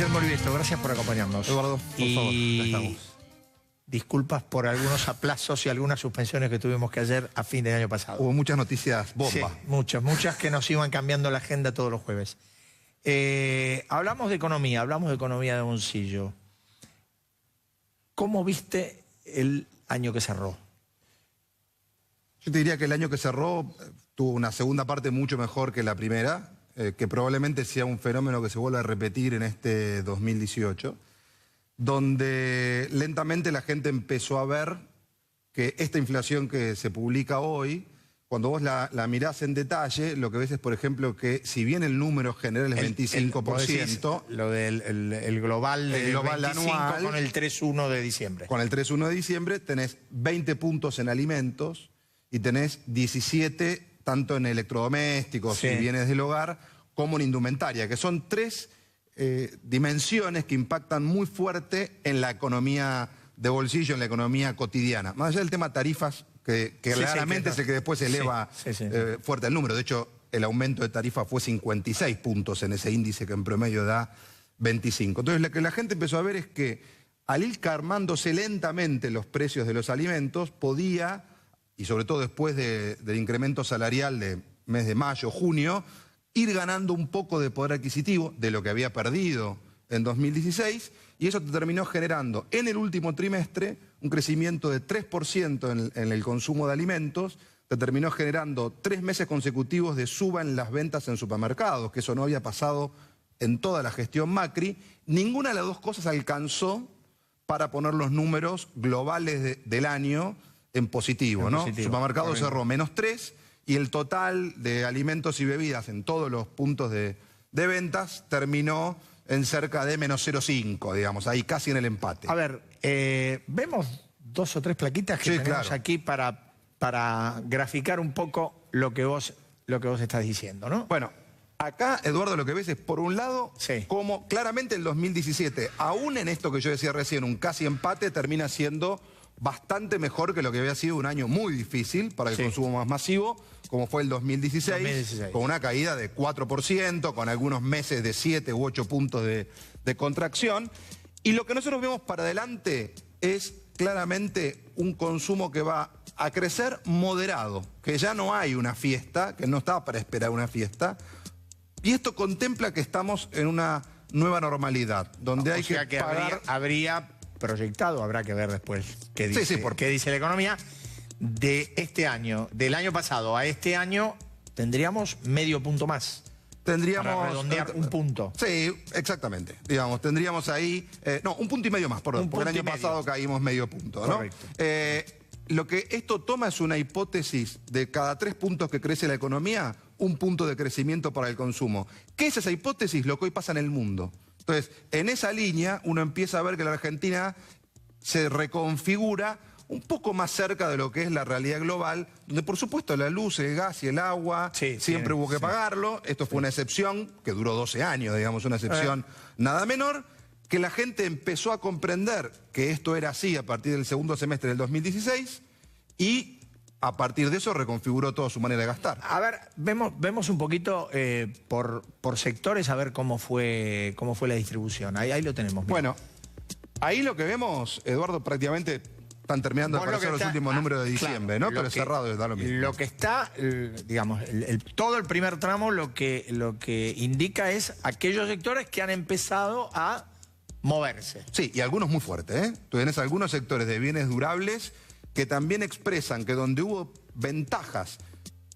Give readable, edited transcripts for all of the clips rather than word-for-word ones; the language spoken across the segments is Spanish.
Guillermo Olivieto, gracias por acompañarnos. Eduardo, por favor, ya estamos. Disculpas por algunos aplazos y algunas suspensiones que tuvimos que ayer a fin del año pasado. Hubo muchas noticias bomba. Sí, muchas que nos iban cambiando la agenda todos los jueves. Hablamos de economía de bolsillo. ¿Cómo viste el año que cerró? Yo te diría que el año que cerró tuvo una segunda parte mucho mejor que la primera, que probablemente sea un fenómeno que se vuelva a repetir en este 2018, donde lentamente la gente empezó a ver que esta inflación que se publica hoy, cuando vos la mirás en detalle, lo que ves es, por ejemplo, que si bien el número general es 25%... Lo del el global, el global 25 anual, con el 3,1 de diciembre. Con el 3,1 de diciembre tenés 20 puntos en alimentos y tenés 17 tanto en electrodomésticos y bienes del hogar como en indumentaria, que son tres dimensiones que impactan muy fuerte en la economía de bolsillo, en la economía cotidiana. Más allá del tema tarifas, que claramente es el que después eleva fuerte el número. De hecho, el aumento de tarifa fue 56 puntos en ese índice que en promedio da 25. Entonces, lo que la gente empezó a ver es que al ir calmándose lentamente los precios de los alimentos, podía, y sobre todo después del incremento salarial de mes de mayo, junio, ir ganando un poco de poder adquisitivo de lo que había perdido en 2016, y eso te terminó generando en el último trimestre un crecimiento de 3% en el consumo de alimentos, te terminó generando 3 meses consecutivos de suba en las ventas en supermercados, que eso no había pasado en toda la gestión Macri. Ninguna de las dos cosas alcanzó para poner los números globales del año en positivo, ¿no? El supermercado cerró -3 y el total de alimentos y bebidas en todos los puntos de ventas terminó en cerca de -0,5, digamos, ahí casi en el empate. A ver, vemos 2 o 3 plaquitas que tenemos aquí para graficar un poco lo que vos estás diciendo, ¿no? Bueno, acá, Eduardo, lo que ves es, por un lado, como claramente el 2017, aún en esto que yo decía recién, un casi empate, termina siendo bastante mejor que lo que había sido un año muy difícil para el consumo más masivo, como fue el 2016, con una caída de 4%, con algunos meses de 7 u 8 puntos de contracción. Y lo que nosotros vemos para adelante es claramente un consumo que va a crecer moderado, que ya no hay una fiesta, que no está para esperar una fiesta, y esto contempla que estamos en una nueva normalidad, donde hay que pagar... habría proyectado, habrá que ver después qué dice, qué dice la economía, de este año, del año pasado a este año, tendríamos medio punto más. Tendríamos... Para redondear un punto. Sí, exactamente. Digamos, tendríamos ahí... no, 1,5 puntos más, perdón, porque el año pasado caímos medio punto, ¿no? Correcto. Lo que esto toma es una hipótesis de cada 3 puntos que crece la economía, 1 punto de crecimiento para el consumo. ¿Qué es esa hipótesis? Lo que hoy pasa en el mundo. Entonces, en esa línea uno empieza a ver que la Argentina se reconfigura un poco más cerca de lo que es la realidad global, donde por supuesto la luz, el gas y el agua siempre hubo que pagarlo. Esto fue una excepción que duró 12 años, digamos, una excepción nada menor, que la gente empezó a comprender que esto era así a partir del segundo semestre del 2016 y a partir de eso reconfiguró toda su manera de gastar. A ver, vemos un poquito por sectores a ver cómo fue la distribución. Ahí lo tenemos. Mira. Bueno, ahí lo que vemos, Eduardo, prácticamente están terminando de aparecer los últimos números de diciembre, ¿no? Pero cerrado da lo mismo. Lo que está, digamos, todo el primer tramo lo que indica es aquellos sectores que han empezado a moverse. Sí, y algunos muy fuertes, ¿eh? Tú tienes algunos sectores de bienes durables que también expresan que donde hubo ventajas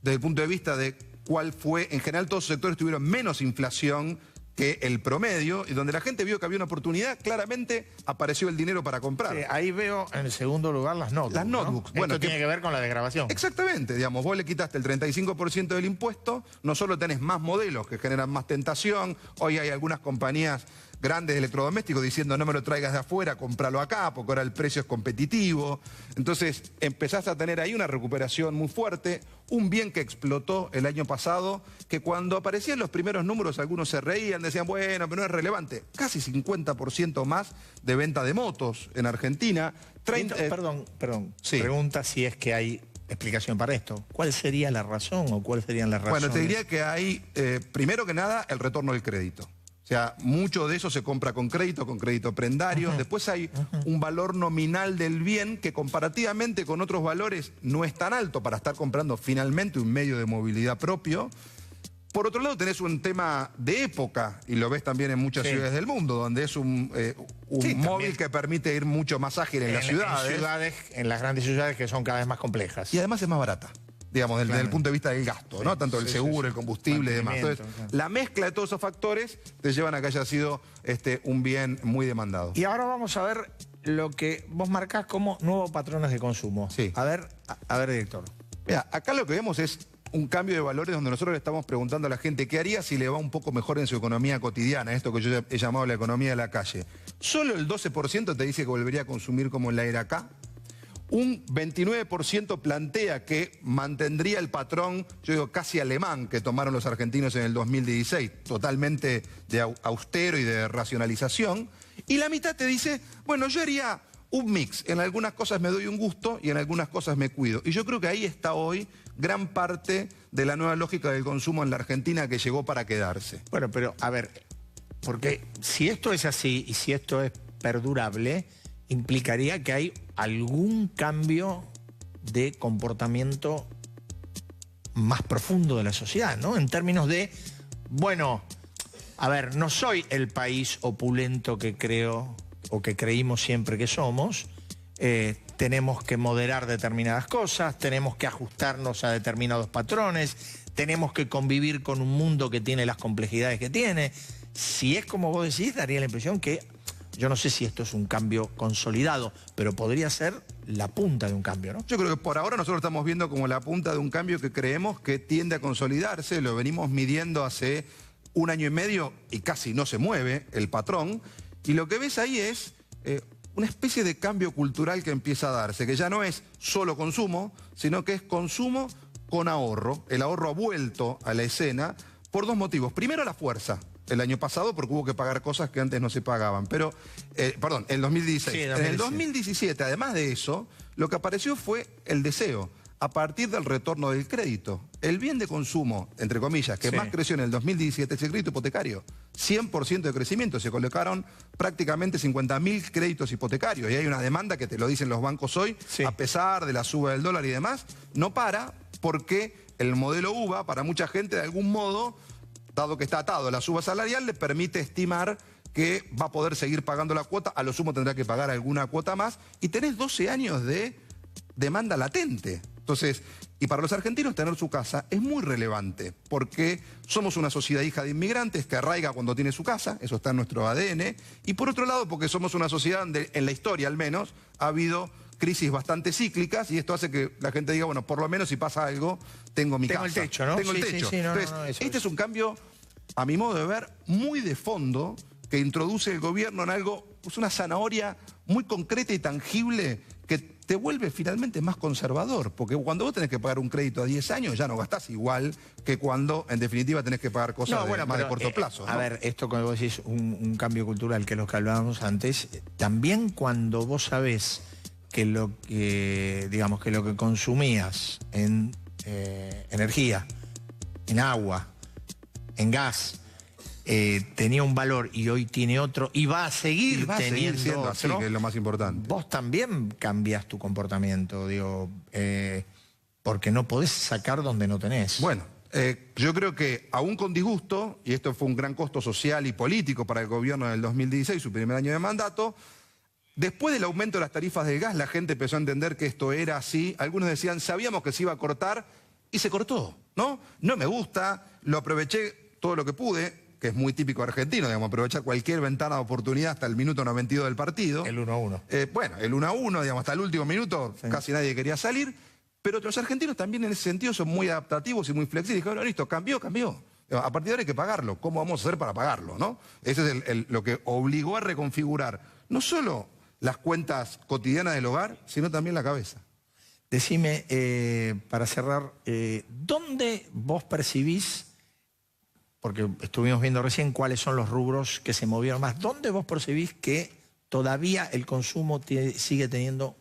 desde el punto de vista de cuál fue, en general todos los sectores tuvieron menos inflación que el promedio, y donde la gente vio que había una oportunidad, claramente apareció el dinero para comprar. Sí, ahí veo en el segundo lugar las notebooks. Las notebooks. ¿No? Bueno, esto tiene que ver con la desgravación. Exactamente, digamos, vos le quitaste el 35% del impuesto, no solo tenés más modelos que generan más tentación, hoy hay algunas compañías grandes de electrodomésticos diciendo no me lo traigas de afuera, cómpralo acá, porque ahora el precio es competitivo. Entonces empezás a tener ahí una recuperación muy fuerte, un bien que explotó el año pasado, que cuando aparecían los primeros números algunos se reían, decían, bueno, pero no es relevante. Casi 50% más de venta de motos en Argentina. Perdón. Pregunta si es que hay explicación para esto. ¿Cuál sería la razón o cuáles serían las razones? Bueno, te diría que hay, primero que nada, el retorno del crédito. O sea, mucho de eso se compra con crédito prendario. Después hay un valor nominal del bien que comparativamente con otros valores no es tan alto para estar comprando finalmente un medio de movilidad propio. Por otro lado, tenés un tema de época, y lo ves también en muchas ciudades del mundo, donde es un móvil que permite ir mucho más ágil en las ciudades. En las grandes ciudades que son cada vez más complejas. Y además es más barata, digamos, desde el punto de vista del gasto, ¿no? Tanto el seguro, el combustible y demás. Entonces, la mezcla de todos esos factores te llevan a que haya sido un bien muy demandado. Y ahora vamos a ver lo que vos marcás como nuevos patrones de consumo. Sí. A ver, director. Mira, acá lo que vemos es un cambio de valores donde nosotros le estamos preguntando a la gente qué haría si le va un poco mejor en su economía cotidiana, esto que yo he llamado la economía de la calle. Solo el 12% te dice que volvería a consumir como en la era acá. Un 29% plantea que mantendría el patrón, yo digo casi alemán, que tomaron los argentinos en el 2016, totalmente de austero y de racionalización. Y la mitad te dice, bueno, yo haría un mix, en algunas cosas me doy un gusto y en algunas cosas me cuido. Y yo creo que ahí está hoy gran parte de la nueva lógica del consumo en la Argentina que llegó para quedarse. Bueno, pero a ver, porque si esto es así y si esto es perdurable, implicaría que hay algún cambio de comportamiento más profundo de la sociedad, ¿no? En términos de, bueno, a ver, no soy el país opulento que creo o que creímos siempre que somos, tenemos que moderar determinadas cosas, tenemos que ajustarnos a determinados patrones, tenemos que convivir con un mundo que tiene las complejidades que tiene. Si es como vos decís, daría la impresión que, yo no sé si esto es un cambio consolidado, pero podría ser la punta de un cambio, ¿no? Yo creo que por ahora nosotros estamos viendo como la punta de un cambio que creemos que tiende a consolidarse, lo venimos midiendo hace 1 año y medio y casi no se mueve el patrón, y lo que ves ahí es una especie de cambio cultural que empieza a darse, que ya no es solo consumo, sino que es consumo con ahorro. El ahorro ha vuelto a la escena por 2 motivos. Primero, la fuerza. El año pasado porque hubo que pagar cosas que antes no se pagaban. Pero, perdón, en 2016. Sí, en el 2017, además de eso, lo que apareció fue el deseo. A partir del retorno del crédito. El bien de consumo, entre comillas, que más creció en el 2017 es el crédito hipotecario. 100% de crecimiento. Se colocaron prácticamente 50.000 créditos hipotecarios. Y hay una demanda que te lo dicen los bancos hoy, a pesar de la suba del dólar y demás, no para porque el modelo UVA, para mucha gente, de algún modo, dado que está atado a la suba salarial, le permite estimar que va a poder seguir pagando la cuota, a lo sumo tendrá que pagar alguna cuota más, y tenés 12 años de demanda latente. Entonces, y para los argentinos tener su casa es muy relevante, porque somos una sociedad hija de inmigrantes que arraiga cuando tiene su casa, eso está en nuestro ADN, y por otro lado porque somos una sociedad donde, en la historia al menos, ha habido crisis bastante cíclicas, y esto hace que la gente diga, bueno, por lo menos si pasa algo, tengo mi casa. Tengo el techo, ¿no? Tengo el techo. Entonces, este es un cambio, a mi modo de ver, muy de fondo, que introduce el gobierno en algo, pues una zanahoria muy concreta y tangible que te vuelve finalmente más conservador, porque cuando vos tenés que pagar un crédito a 10 años ya no gastás igual que cuando en definitiva tenés que pagar cosas más de corto plazo, ¿no? A ver, esto como vos decís, un cambio cultural, que es lo que hablábamos antes, también cuando vos sabés que lo que consumías en energía, en agua, en gas, tenía un valor y hoy tiene otro y va a seguir teniendo siendo otro, así, que es lo más importante. Vos también cambiás tu comportamiento, porque no podés sacar donde no tenés. Bueno, yo creo que aún con disgusto, y esto fue un gran costo social y político para el gobierno del 2016, su primer año de mandato, después del aumento de las tarifas del gas, la gente empezó a entender que esto era así. Algunos decían, sabíamos que se iba a cortar, y se cortó, ¿no? No me gusta, lo aproveché todo lo que pude, que es muy típico argentino, digamos, aprovechar cualquier ventana de oportunidad hasta el minuto 92 del partido. El 1-1. Bueno, el 1-1, digamos, hasta el último minuto casi nadie quería salir, pero los argentinos también en ese sentido son muy adaptativos y muy flexibles. Dijeron, listo, cambió. A partir de ahora hay que pagarlo. ¿Cómo vamos a hacer para pagarlo, no? Eso es lo que obligó a reconfigurar no solo las cuentas cotidianas del hogar, sino también la cabeza. Decime, para cerrar, ¿dónde vos percibís, porque estuvimos viendo recién cuáles son los rubros que se movieron más, ¿dónde vos percibís que todavía el consumo sigue teniendo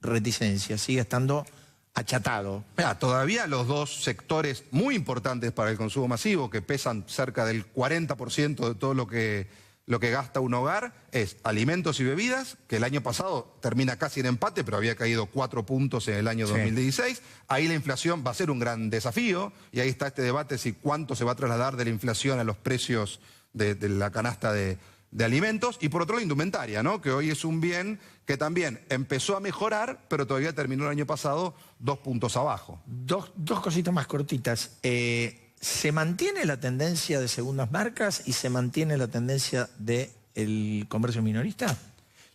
reticencia, sigue estando achatado. Mirá, todavía los dos sectores muy importantes para el consumo masivo, que pesan cerca del 40% de todo lo que gasta un hogar, es alimentos y bebidas, que el año pasado termina casi en empate, pero había caído 4 puntos en el año 2016. Ahí la inflación va a ser un gran desafío, y ahí está este debate si cuánto se va a trasladar de la inflación a los precios de la canasta de alimentos. Y por otro lado, la indumentaria, ¿no? Que hoy es un bien que también empezó a mejorar, pero todavía terminó el año pasado 2 puntos abajo. Dos cositas más cortitas. ¿Se mantiene la tendencia de segundas marcas y se mantiene la tendencia del comercio minorista?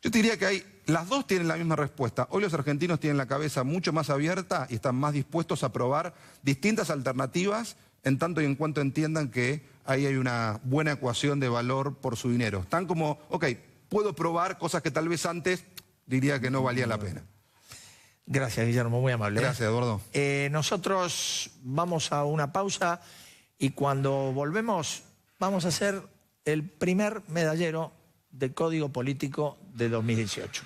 Yo te diría que las dos tienen la misma respuesta. Hoy los argentinos tienen la cabeza mucho más abierta y están más dispuestos a probar distintas alternativas en tanto y en cuanto entiendan que ahí hay una buena ecuación de valor por su dinero. Están como, ok, puedo probar cosas que tal vez antes diría que no valían la pena. Gracias, Guillermo, muy amable. Gracias, Eduardo. Nosotros vamos a una pausa y cuando volvemos vamos a hacer el primer medallero de Código Político de 2018.